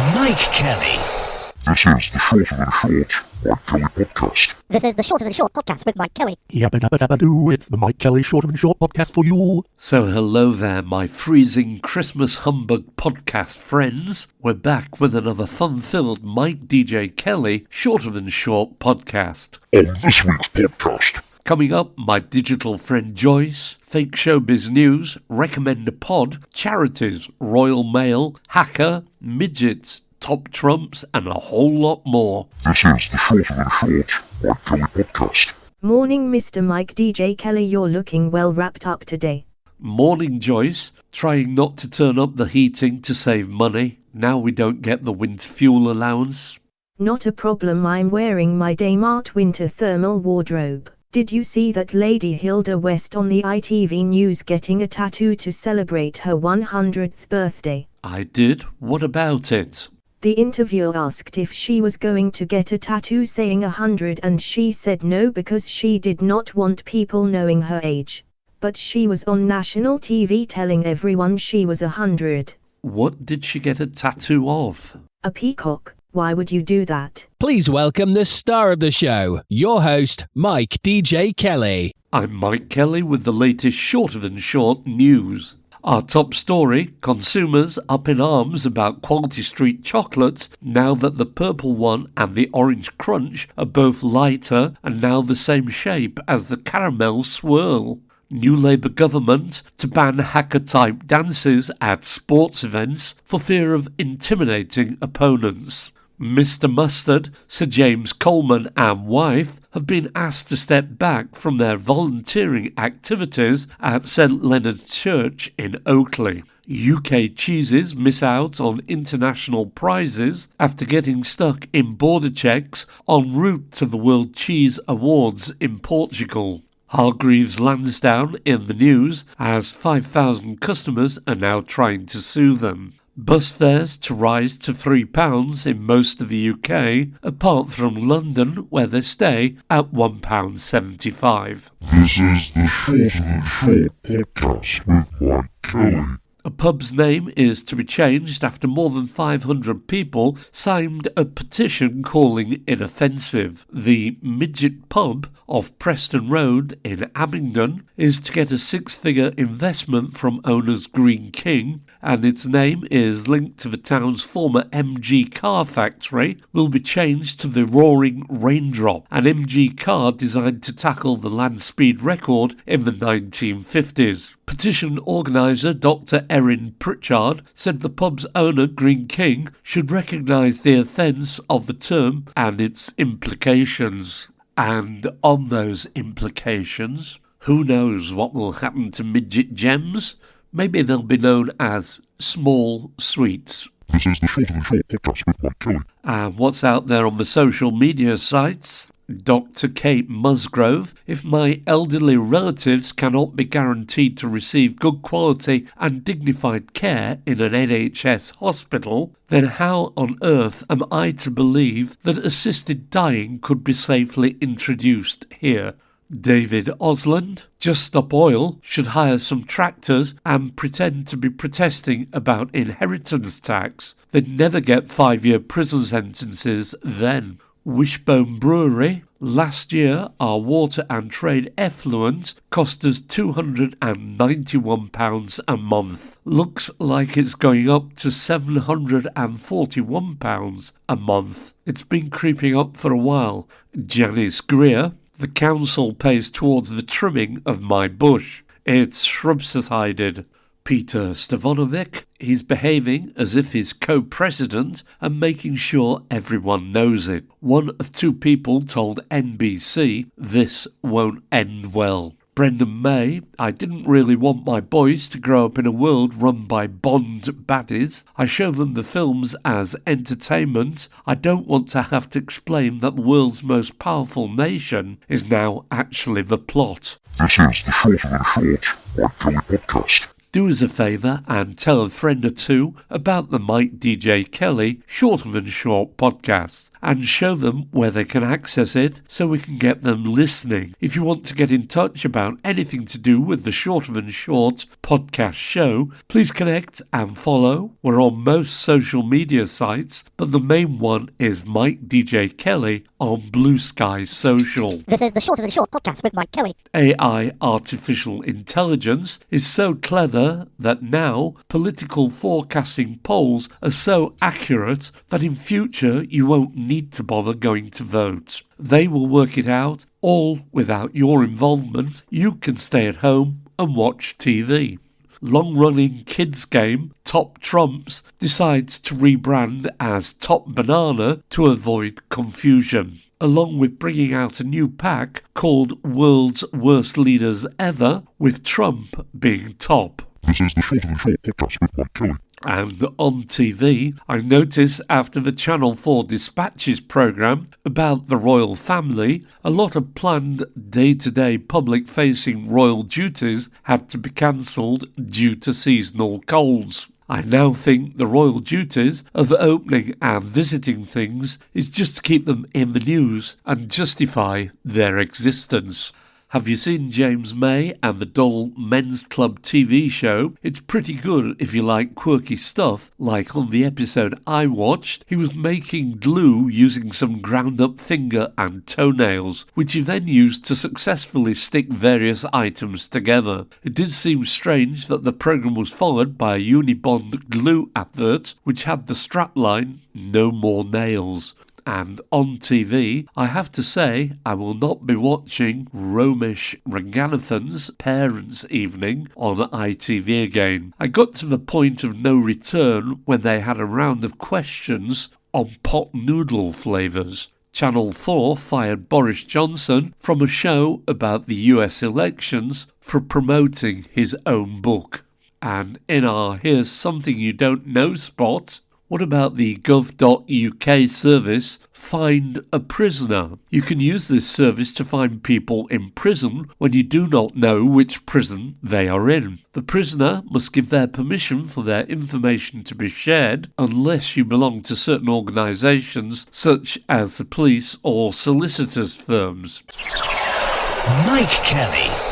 Mikedjkelly. This is the Shorter Than Short podcast with Mikedjkelly. Yabba dabba dabba doo, it's the Mikedjkelly Shorter Than Short podcast for you. So hello there, my freezing Christmas humbug podcast friends. We're back with another fun-filled Mikedjkelly Shorter Than Short podcast. On this week's podcast, Coming up, my digital friend Joyce, fake showbiz news, recommend a pod, Charities, Royal Mail, Haka, Midgets, top trumps, and a whole lot more. this is the Shorter Than Short Mikedjkelly podcast. Morning, Mr. Mikedjkelly. You're looking well wrapped up today. Morning, Joyce. Trying not to turn up the heating to save money. Now we don't get the winter fuel allowance. Not a problem. I'm wearing my Daymart winter thermal wardrobe. Did you see that Lady Hilda West on the ITV News getting a tattoo to celebrate her 100th birthday? I did. What about it? The interviewer asked if she was going to get a tattoo saying 100 and she said no because she did not want people knowing her age. But she was on national TV telling everyone she was 100. What did she get a tattoo of? A peacock. Why would you do that? Please welcome the star of the show, your host, Mikedjkelly. I'm Mikedjkelly with the latest Shorter Than Short news. Our top story, consumers up in arms about Quality Street chocolates now that the purple one and the orange crunch are both lighter and now the same shape as the caramel swirl. New Labour government to ban Haka-type dances at sports events for fear of intimidating opponents. Mr Mustard, Sir James Coleman and wife have been asked to step back from their volunteering activities at St Leonard's Church in Oakley. UK cheeses miss out on international prizes after getting stuck in border checks en route to the World Cheese Awards in Portugal. Hargreaves Lansdowne in the news as 5,000 customers are now trying to sue them. Bus fares to rise to £3 in most of the UK, apart from London where they stay at £1.75. This is the Shorter Than Short podcast with Mikedjkelly. A pub's name is to be changed after more than 500 people signed a petition calling it offensive. The Midget pub off Preston Road in Abingdon is to get a six-figure investment from owners Green King, and its name is linked to the town's former MG car factory, will be changed to the Roaring Raindrop, an MG car designed to tackle the land speed record in the 1950s. Petition organiser Dr. Erin Pritchard said the pub's owner, Green King, should recognise the offence of the term and its implications. And on those implications, who knows what will happen to midget gems? Maybe they'll be known as small sweets. This is the Shorter Than Short podcast with Mikedjkelly. And what's out there on the social media sites? Dr. Kate Musgrove, if my elderly relatives cannot be guaranteed to receive good quality and dignified care in an NHS hospital, then how on earth am I to believe that assisted dying could be safely introduced here? David Osland, Just Stop Oil, should hire some tractors and pretend to be protesting about inheritance tax. They'd never get 5-year prison sentences then. Wishbone Brewery, last year our water and trade effluent cost us £291 a month. Looks like it's going up to £741 a month. It's been creeping up for a while. Janice Greer, the council pays towards the trimming of my bush. It's shrub-sided. Peter Stevanovic, he's behaving as if he's co-president and making sure everyone knows it. One of two people told NBC, this won't end well. Brendan May, I didn't really want my boys to grow up in a world run by Bond baddies. I show them the films as entertainment. I don't want to have to explain that the world's most powerful nation is now actually the plot. This is the Shorter Than Short Mikedjkelly podcast. Do us a favour and tell a friend or two about the Mikedjkelly Shorter Than Short podcast. and show them where they can access it so we can get them listening. If you want to get in touch about anything to do with the Shorter Than Short podcast show, please connect and follow. We're on most social media sites, but the main one is Mikedjkelly on Blue Sky Social. This is the Shorter Than Short podcast with Mikedjkelly. AI, artificial intelligence, is so clever that now political forecasting polls are so accurate that in future you won't need to bother going to vote. They will work it out, all without your involvement. You can stay at home and watch TV. Long-running kids game Top Trumps decides to rebrand as Top Banana to avoid confusion, along with bringing out a new pack called World's Worst Leaders Ever, with Trump being top. This is the Shorter Than Short podcast with Mikedjkelly. And on TV, I noticed after the Channel 4 Dispatches programme about the royal family, a lot of planned day-to-day public-facing royal duties had to be cancelled due to seasonal colds. I now think the royal duties of opening and visiting things is just to keep them in the news and justify their existence. Have you seen James May and the Dull Men's Club TV show? It's pretty good if you like quirky stuff, like on the episode I watched, he was making glue using some ground-up finger and toenails, which he then used to successfully stick various items together. It did seem strange that the programme was followed by a Unibond glue advert, which had the strapline, "No more nails." And on TV, I have to say, I will not be watching Romesh Ranganathan's Parents' Evening on ITV again. I got to the point of no return when they had a round of questions on pot noodle flavours. Channel 4 fired Boris Johnson from a show about the US elections for promoting his own book. And in our Here's Something You Don't Know spot, what about the gov.uk service Find a Prisoner? You can use this service to find people in prison when you do not know which prison they are in. The prisoner must give their permission for their information to be shared unless you belong to certain organisations such as the police or solicitors firms. Mikedjkelly.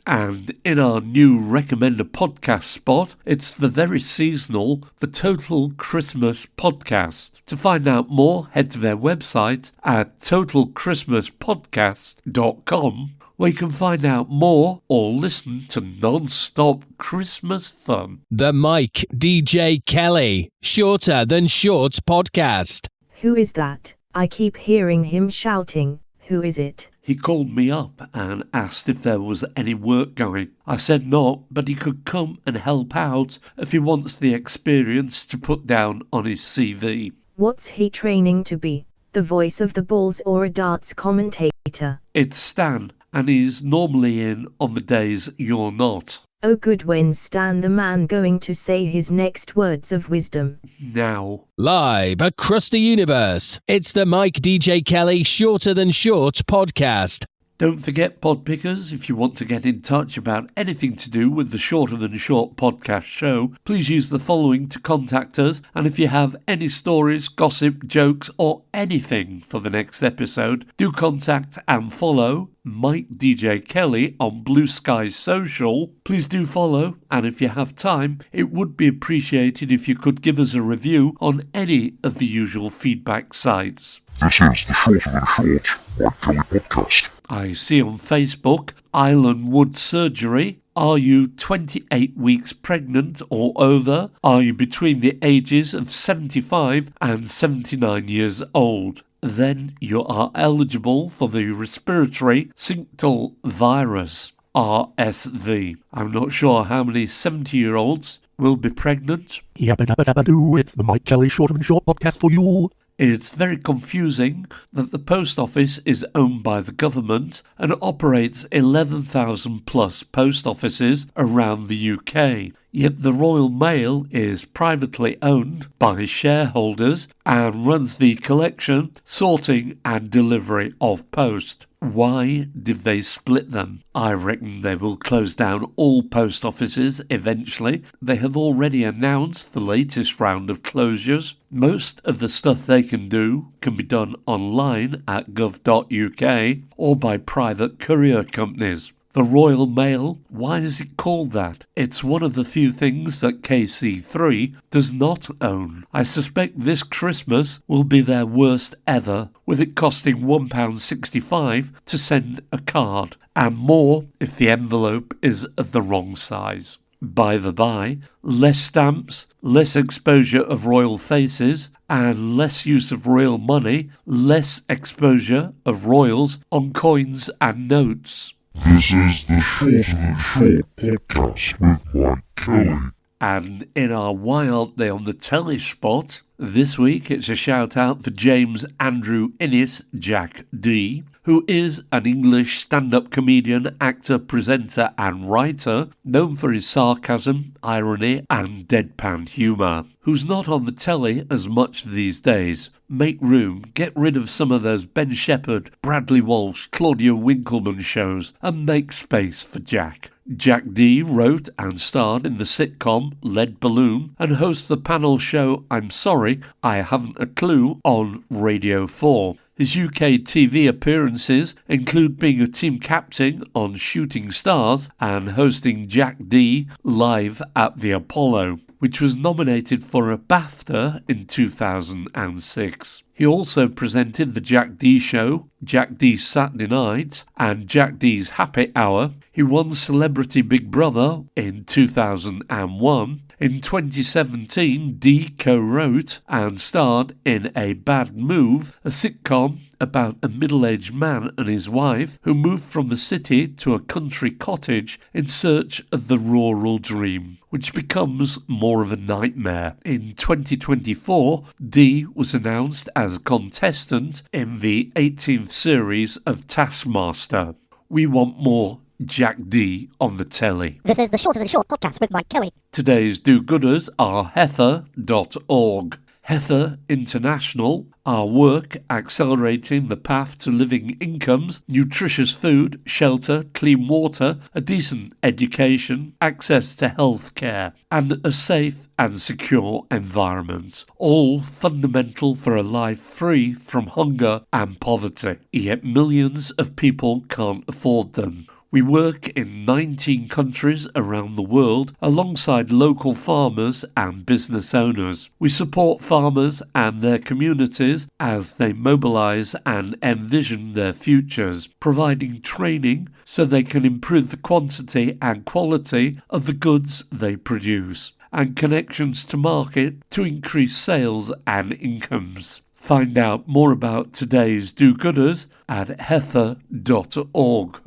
And in our new Recommender podcast spot, it's the very seasonal The Total Christmas Podcast. To find out more, head to their website at totalchristmaspodcast.com, where you can find out more or listen to non-stop Christmas fun. The Mikedjkelly Shorter Than Short podcast. Who is that? I keep hearing him shouting. Who is it? He called me up and asked if there was any work going. I said not, but he could come and help out if he wants the experience to put down on his CV. What's he training to be? The voice of the Bulls or a darts commentator? It's Stan, and he's normally in on the days you're not. Oh good, when's Stan the man going to say his next words of wisdom? Now. Live across the universe, it's the Mikedjkelly Shorter Than Short podcast. Don't forget, Podpickers, if you want to get in touch about anything to do with the Shorter Than Short podcast show, please use the following to contact us. And if you have any stories, gossip, jokes, or anything for the next episode, do contact and follow Mikedjkelly on Blue Sky Social. Please do follow, and if you have time, it would be appreciated if you could give us a review on any of the usual feedback sites. This is the Shorter Than Short Mikedjkelly podcast. I see on Facebook, Island Wood Surgery. Are you 28 weeks pregnant or over? Are you between the ages of 75 and 79 years old? Then you are eligible for the respiratory syncytial virus, RSV. I'm not sure how many 70-year-olds will be pregnant. Yabba dabba dabba doo, it's the Mikedjkelly Shorter Than Short podcast for you. It's very confusing that the post office is owned by the government and operates 11,000 plus post offices around the UK. Yet the Royal Mail is privately owned by shareholders and runs the collection, sorting and delivery of post. Why did they split them? I reckon they will close down all post offices eventually. They have already announced the latest round of closures. Most of the stuff they can do can be done online at gov.uk or by private courier companies. The Royal Mail, why is it called that? It's one of the few things that KC3 does not own. I suspect this Christmas will be their worst ever, with it costing £1.65 to send a card, and more if the envelope is of the wrong size. By the by, less stamps, less exposure of royal faces, and less use of royal money, less exposure of royals on coins and notes. This is the Shorter Than Short podcast with Mikedjkelly. And in our Why Aren't They on the Telly spot, this week it's a shout out for James Andrew Innes, Jack D, who is an English stand-up comedian, actor, presenter and writer, known for his sarcasm, irony and deadpan humour, who's not on the telly as much these days. Make room, get rid of some of those Ben Shepherd, Bradley Walsh, Claudia Winkleman shows and make space for Jack. Jack D wrote and starred in the sitcom Lead Balloon and hosts the panel show I'm Sorry, I Haven't a Clue on Radio 4. His UK TV appearances include being a team captain on Shooting Stars and hosting Jack D live at the Apollo, which was nominated for a BAFTA in 2006. He also presented The Jack D Show, Jack D's Saturday Night, and Jack D's Happy Hour. He won Celebrity Big Brother in 2001. In 2017, D co-wrote and starred in A Bad Move, a sitcom about a middle-aged man and his wife who moved from the city to a country cottage in search of the rural dream, which becomes more of a nightmare. In 2024, D was announced as a contestant in the 18th series of Taskmaster. We want more Jack D on the telly. This is the Shorter Than Short podcast with Mikedjkelly. Today's do-gooders are Heather.org. Heather International, our work accelerating the path to living incomes, nutritious food, shelter, clean water, a decent education, access to health care, and a safe and secure environment, all fundamental for a life free from hunger and poverty. Yet millions of people can't afford them. We work in 19 countries around the world alongside local farmers and business owners. We support farmers and their communities as they mobilise and envision their futures, providing training so they can improve the quantity and quality of the goods they produce, and connections to market to increase sales and incomes. Find out more about today's do-gooders at heather.org.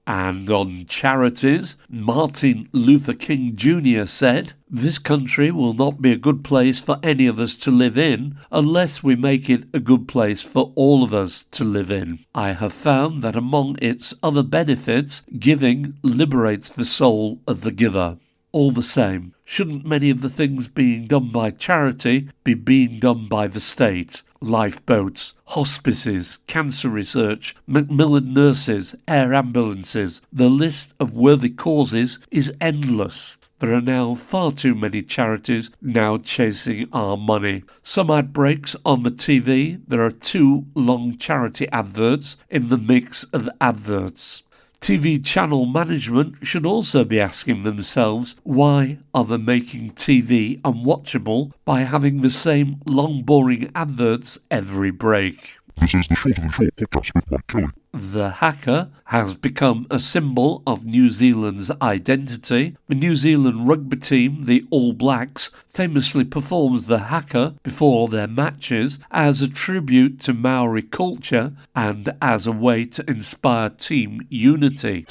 And on Charities, Martin Luther King Jr. said, "This country will not be a good place for any of us to live in unless we make it a good place for all of us to live in. I have found that among its other benefits, giving liberates the soul of the giver." All the same, shouldn't many of the things being done by charity be being done by the state? Lifeboats, hospices, cancer research, Macmillan nurses, air ambulances. The list of worthy causes is endless. There are now far too many charities now chasing our money. Some ad breaks on the TV. There are 2 long charity adverts in the mix of adverts. TV channel management should also be asking themselves, why are they making TV unwatchable by having the same long boring adverts every break? This is the Shorter Than Short podcast with Mikedjkelly. The Haka has become a symbol of New Zealand's identity. The New Zealand rugby team, the All Blacks, famously performs the Haka before their matches as a tribute to Maori culture and as a way to inspire team unity.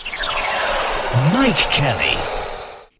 Mikedjkelly.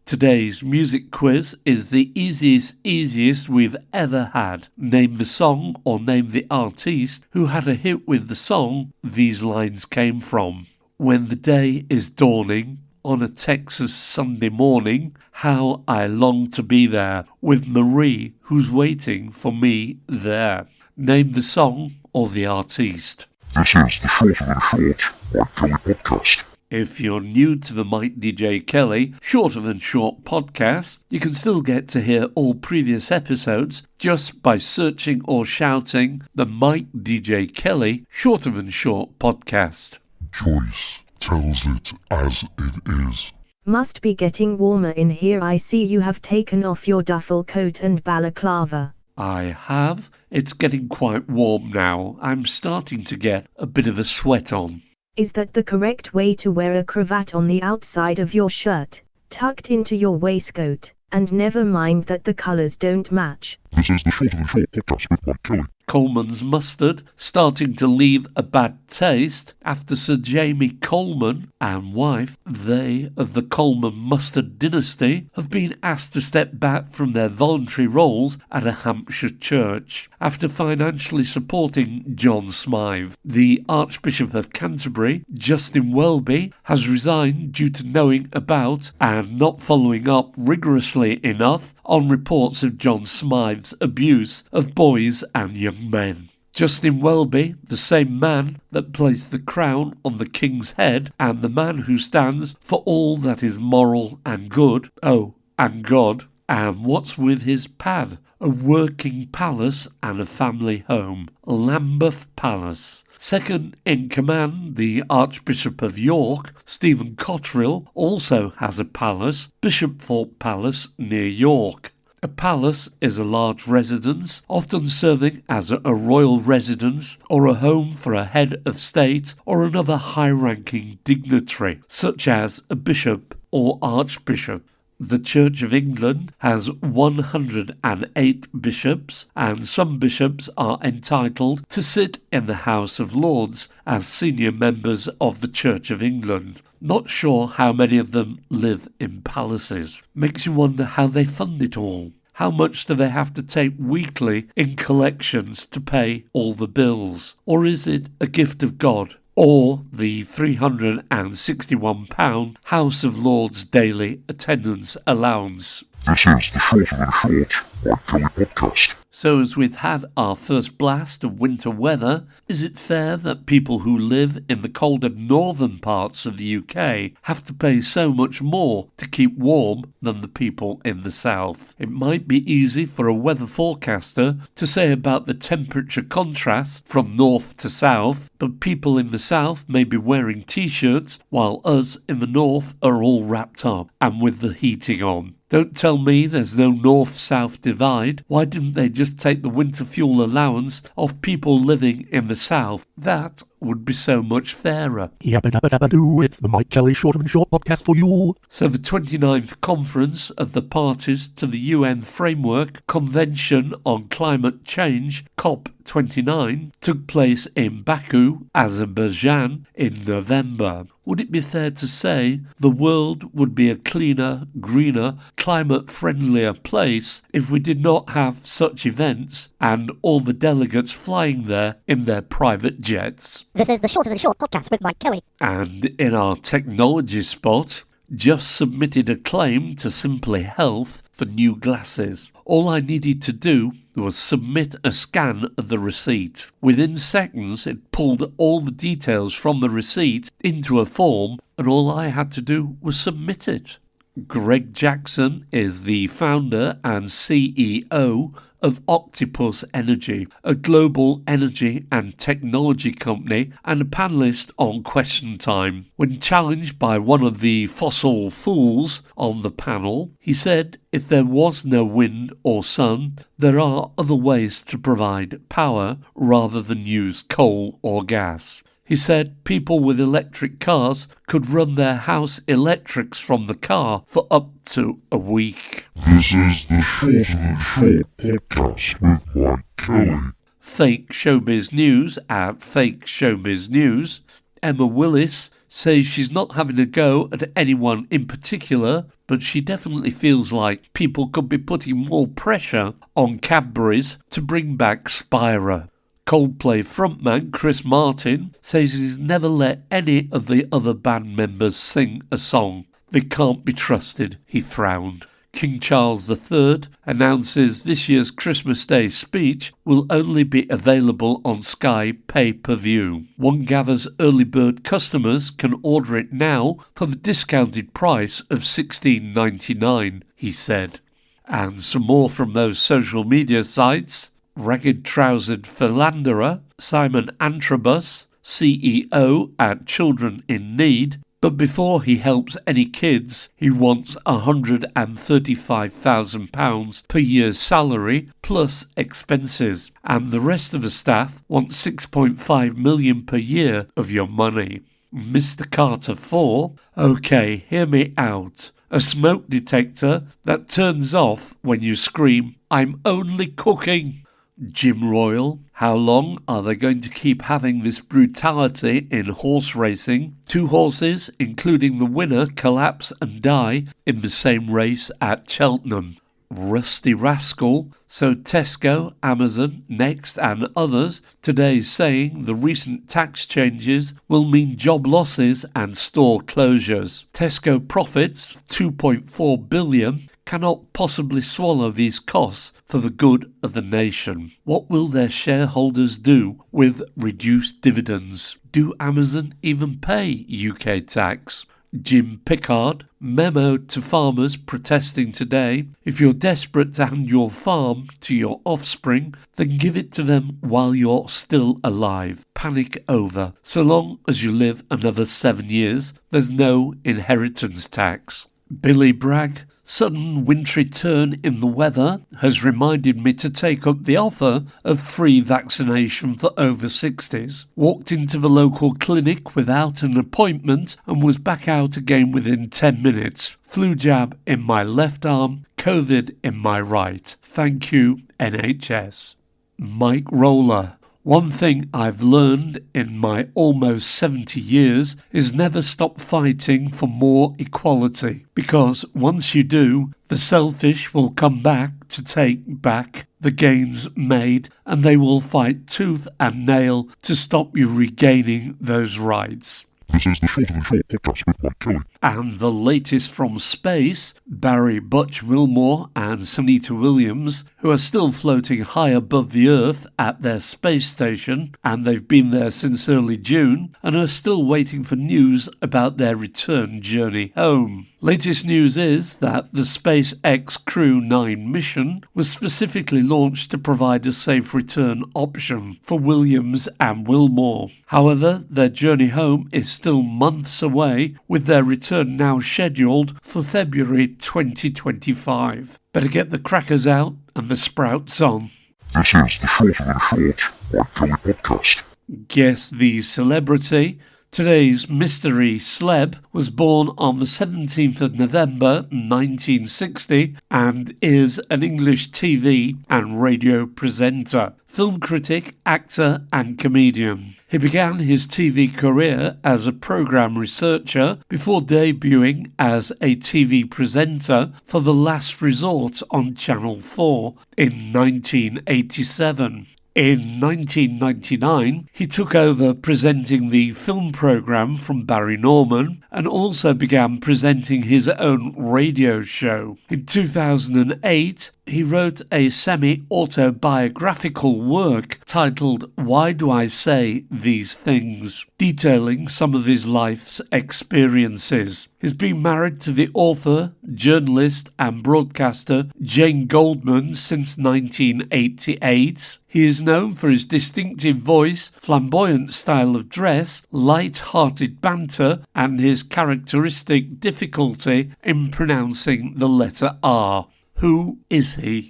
Today's music quiz is the easiest we've ever had. Name the song or name the artiste who had a hit with the song these lines came from. When the day is dawning, on a Texas Sunday morning. How I long to be there with Marie, who's waiting for me there. Name the song or the artiste. This is the Shorter Than Short Mikedjkelly podcast. If you're new to the Mikedjkelly Shorter Than Short podcast, you can still get to hear all previous episodes just by searching or shouting the Mikedjkelly Shorter Than Short podcast. Joyce tells it as it is. Must be getting warmer in here. I see you have taken off your duffel coat and balaclava. I have. It's getting quite warm now. I'm starting to get a bit of a sweat on. Is that the correct way to wear a cravat on the outside of your shirt, tucked into your waistcoat, and never mind that the colours don't match? This is the Shorter Than Short podcast with Mikedjkelly. Coleman's mustard starting to leave a bad taste after Sir Jamie Coleman and wife, they of the Coleman mustard dynasty, have been asked to step back from their voluntary roles at a Hampshire church after financially supporting John Smythe. The Archbishop of Canterbury, Justin Welby, has resigned due to knowing about and not following up rigorously enough on reports of John Smythe's abuse of boys and young men. Justin Welby, the same man that placed the crown on the king's head and the man who stands for all that is moral and good, and God, and what's with his pad? A working palace and a family home, Lambeth Palace. Second in command, the Archbishop of York, Stephen Cotterill, also has a palace, Bishopthorpe Palace near York. A palace is a large residence, often serving as a royal residence or a home for a head of state or another high-ranking dignitary, such as a bishop or archbishop. The Church of England has 108 bishops, and some bishops are entitled to sit in the House of Lords as senior members of the Church of England. Not sure how many of them live in palaces. Makes you wonder how they fund it all. How much do they have to take weekly in collections to pay all the bills? Or is it a gift of God? Or the £361 House of Lords daily attendance allowance? This is the Shorter Than Short Mikedjkelly podcast. So as we've had our first blast of winter weather, is it fair that people who live in the colder northern parts of the UK have to pay so much more to keep warm than the people in the south? It might be easy for a weather forecaster to say about the temperature contrast from north to south, but people in the south may be wearing t-shirts while us in the north are all wrapped up and with the heating on. Don't tell me there's no north-south divide. Why didn't they just take the winter fuel allowance off people living in the south? That would be so much fairer. Yabba dabba dabba doo, it's the Mikedjkelly Shorter Than Short podcast for you. So the 29th conference of the parties to the UN Framework Convention on Climate Change, COP29, took place in Baku, Azerbaijan in November. Would it be fair to say the world would be a cleaner, greener, climate-friendlier place if we did not have such events and all the delegates flying there in their private jets? This is the Shorter Than Short podcast with Mikedjkelly. And in our technology spot, just submitted a claim to Simply Health for new glasses. All I needed to do was submit a scan of the receipt. Within seconds, it pulled all the details from the receipt into a form, and all I had to do was submit it. Greg Jackson is the founder and CEO of Octopus Energy, a global energy and technology company, and a panellist on Question Time. When challenged by one of the fossil fools on the panel, he said if there was no wind or sun, there are other ways to provide power rather than use coal or gas. He said people with electric cars could run their house electrics from the car for up to a week. This is the Shorter Than Short podcast with Mikedjkelly. Fake Showbiz News at Fake Showbiz News. Emma Willis says she's not having a go at anyone in particular, but she definitely feels like people could be putting more pressure on Cadbury's to bring back Spira. Coldplay frontman Chris Martin says he's never let any of the other band members sing a song. They can't be trusted, he frowned. King Charles III announces this year's Christmas Day speech will only be available on Sky pay-per-view. One gathers early bird customers can order it now for the discounted price of $16.99, he said. And some more from those social media sites. Ragged-trousered philanderer Simon Antrobus, CEO at Children in Need, but before he helps any kids, he wants £135,000 per year's salary plus expenses, and the rest of the staff want $6.5 million per year of your money. Mr. Carter 4, OK, hear me out. A smoke detector that turns off when you scream, "I'm only cooking." Jim Royal, how long are they going to keep having this brutality in horse racing? 2 horses, including the winner, collapse and die in the same race at Cheltenham. Rusty Rascal, so Tesco, Amazon, Next and others today saying the recent tax changes will mean job losses and store closures. Tesco profits, $2.4 billion, cannot possibly swallow these costs for the good of the nation. What will their shareholders do with reduced dividends? Do Amazon even pay UK tax? Jim Pickard, memo to farmers protesting today: if you're desperate to hand your farm to your offspring, then give it to them while you're still alive. Panic over. So long as you live another 7 years, there's no inheritance tax. Billy Bragg, sudden wintry turn in the weather has reminded me to take up the offer of free vaccination for over 60s. Walked into the local clinic without an appointment and was back out again within 10 minutes. Flu jab in my left arm, COVID in my right. Thank you, NHS. Mike Roller. One thing I've learned in my almost 70 years is never stop fighting for more equality, because once you do, the selfish will come back to take back the gains made, and they will fight tooth and nail to stop you regaining those rights. This is the Shorter Than Short podcast with Mikedjkelly. And the latest from space, Barry Butch Wilmore and Sunita Williams, who are still floating high above the Earth at their space station, and they've been there since early June, and are still waiting for news about their return journey home. Latest news is that the SpaceX Crew 9 mission was specifically launched to provide a safe return option for Williams and Wilmore. However, their journey home is still months away, with their return now scheduled for February 2025. Better get the crackers out and the sprouts on. This is the Shorter Than Short Mikedjkelly podcast. Guess the celebrity. Today's mystery celeb was born on the 17th of November 1960 and is an English TV and radio presenter, film critic, actor and comedian. He began his TV career as a programme researcher before debuting as a TV presenter for The Last Resort on Channel 4 in 1987. In 1999, he took over presenting the film programme from Barry Norman and also began presenting his own radio show. In 2008, he wrote a semi-autobiographical work titled Why Do I Say These Things?, detailing some of his life's experiences. He's been married to the author, journalist and broadcaster Jane Goldman since 1988. He is known for his distinctive voice, flamboyant style of dress, light-hearted banter, and his characteristic difficulty in pronouncing the letter R. Who is he?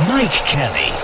Mikedjkelly.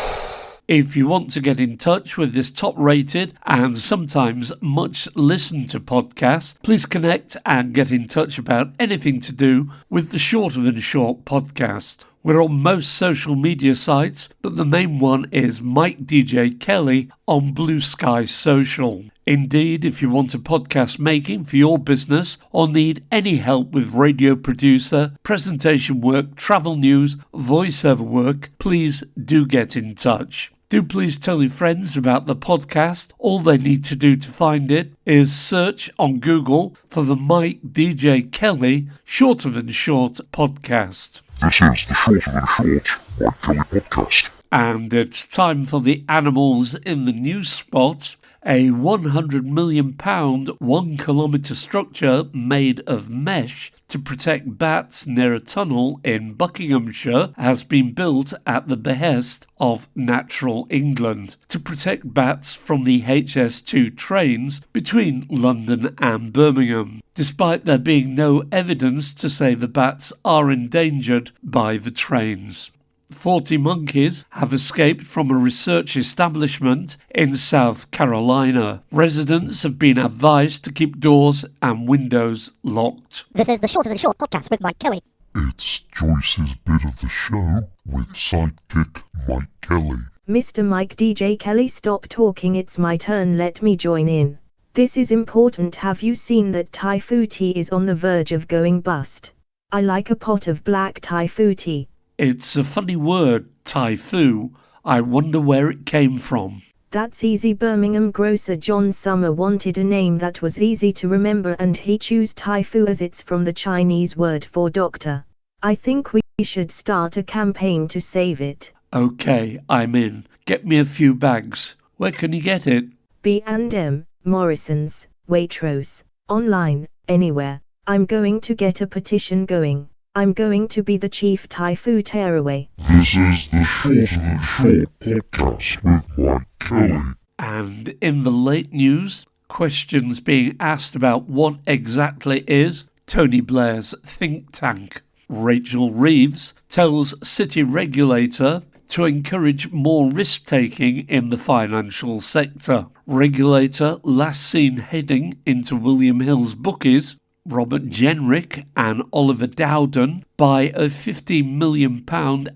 If you want to get in touch with this top-rated and sometimes much listened to podcast, please connect and get in touch about anything to do with the Shorter Than Short podcast. We're on most social media sites, but the main one is Mikedjkelly on Blue Sky Social. Indeed, if you want a podcast making for your business or need any help with radio producer, presentation work, travel news, voiceover work, please do get in touch. Do please tell your friends about the podcast. All they need to do to find it is search on Google for the Mikedjkelly Shorter Than Short podcast. This is the Shorter Than Short Mikedjkelly podcast. And it's time for the animals in the news spot. A £100 million 1 kilometre structure made of mesh to protect bats near a tunnel in Buckinghamshire has been built at the behest of Natural England to protect bats from the HS2 trains between London and Birmingham, despite there being no evidence to say the bats are endangered by the trains. 40 monkeys have escaped from a research establishment in South Carolina. Residents have been advised to keep doors and windows locked. This is the Shorter Than Short podcast with Mikedjkelly. It's Joyce's bit of the show with sidekick Mikedjkelly. Mr. Mikedjkelly, stop talking, it's my turn, let me join in. This is important. Have you seen that Thai food tea is on the verge of going bust? I like a pot of black Thai food tea. It's a funny word, Thai foo. I wonder where it came from. That's easy. Birmingham grocer John Summer wanted a name that was easy to remember and he chose Thai foo as it's from the Chinese word for doctor. I think we should start a campaign to save it. Okay, I'm in. Get me a few bags. Where can you get it? B&M, Morrison's, Waitrose, online, anywhere. I'm going to get a petition going. I'm going to be the chief Thai food tearaway. This is the Shorter Than Short podcast with Mikedjkelly. And in the late news, questions being asked about what exactly is Tony Blair's think tank. Rachel Reeves tells city regulator to encourage more risk-taking in the financial sector. Regulator last seen heading into William Hill's bookies. Robert Jenrick and Oliver Dowden buy a £15 million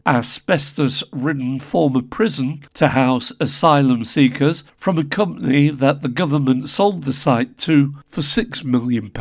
asbestos-ridden former prison to house asylum seekers from a company that the government sold the site to for £6 million.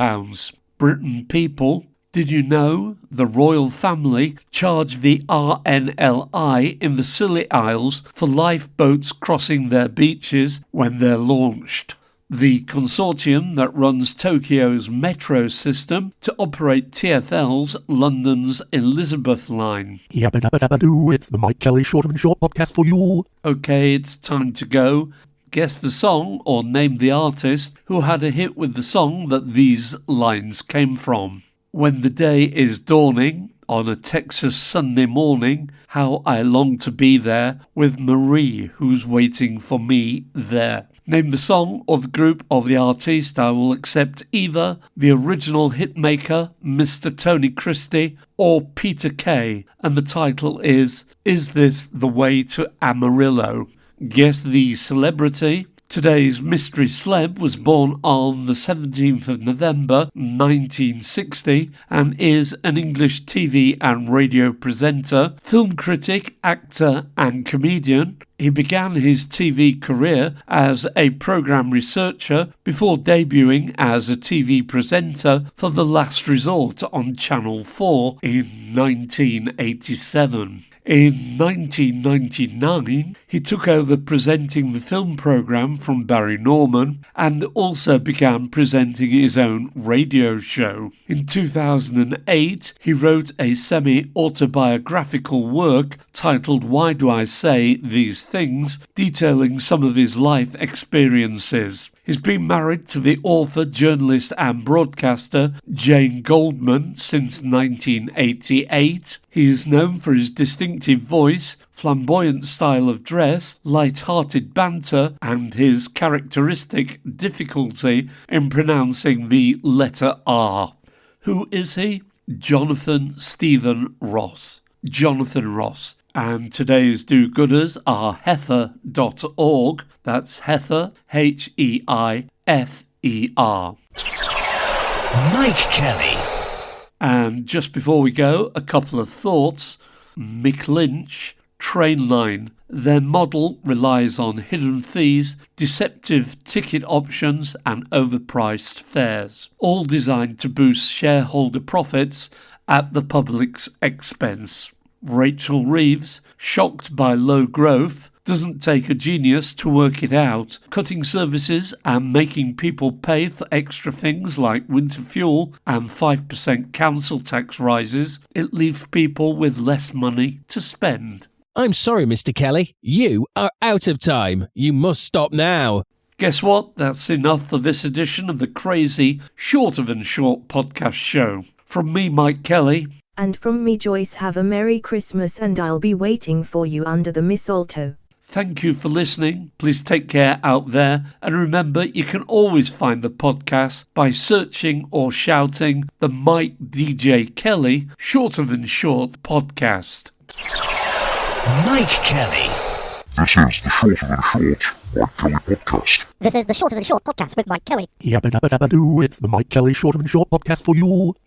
Britain People. Did you know the royal family charge the RNLI in the Scilly Isles for lifeboats crossing their beaches when they're launched? The consortium that runs Tokyo's metro system to operate TfL's London's Elizabeth line. Yabba dabba dabba doo, it's the Mikedjkelly Shorter Than Short podcast for you. Okay, it's time to go. Guess the song or name the artist who had a hit with the song that these lines came from. When the day is dawning on a Texas Sunday morning, how I long to be there with Marie who's waiting for me there. Name the song or the group or the artist. I will accept either the original hitmaker, Mr. Tony Christie, or Peter Kay, and the title is This the Way to Amarillo? Guess the celebrity. Today's mystery celeb was born on the 17th of November 1960 and is an English TV and radio presenter, film critic, actor and comedian. He began his TV career as a programme researcher before debuting as a TV presenter for The Last Resort on Channel 4 in 1987. In 1999, he took over presenting the film programme from Barry Norman and also began presenting his own radio show. In 2008, he wrote a semi-autobiographical work titled Why Do I Say These Things, detailing some of his life experiences. He's been married to the author, journalist and broadcaster Jane Goldman since 1988. He is known for his distinctive voice, flamboyant style of dress, light-hearted banter, and his characteristic difficulty in pronouncing the letter R. Who is he? Jonathan Stephen Ross. Jonathan Ross. And today's do-gooders are Heather.org. That's Heather, Heifer. Mikedjkelly. And just before we go, a couple of thoughts. Mick train line. Their model relies on hidden fees, deceptive ticket options and overpriced fares, all designed to boost shareholder profits at the public's expense. Rachel Reeves, shocked by low growth, Doesn't take a genius to work it out. Cutting services and making people pay for extra things like winter fuel and 5% council tax rises, it leaves people with less money to spend. I'm sorry, Mr. Kelly. You are out of time. You must stop now. Guess what? That's enough for this edition of the crazy Shorter Than Short podcast show. From me, Mike Kelly. And from me, Joyce, have a Merry Christmas, and I'll be waiting for you under the mistletoe. Thank you for listening. Please take care out there. And remember, you can always find the podcast by searching or shouting the Mikedjkelly Shorter Than Short podcast. Mikedjkelly. This is the Shorter Than Short podcast with Mike Kelly. Yabba dabba dabba doo, it's the Mike Kelly Shorter Than Short podcast for you.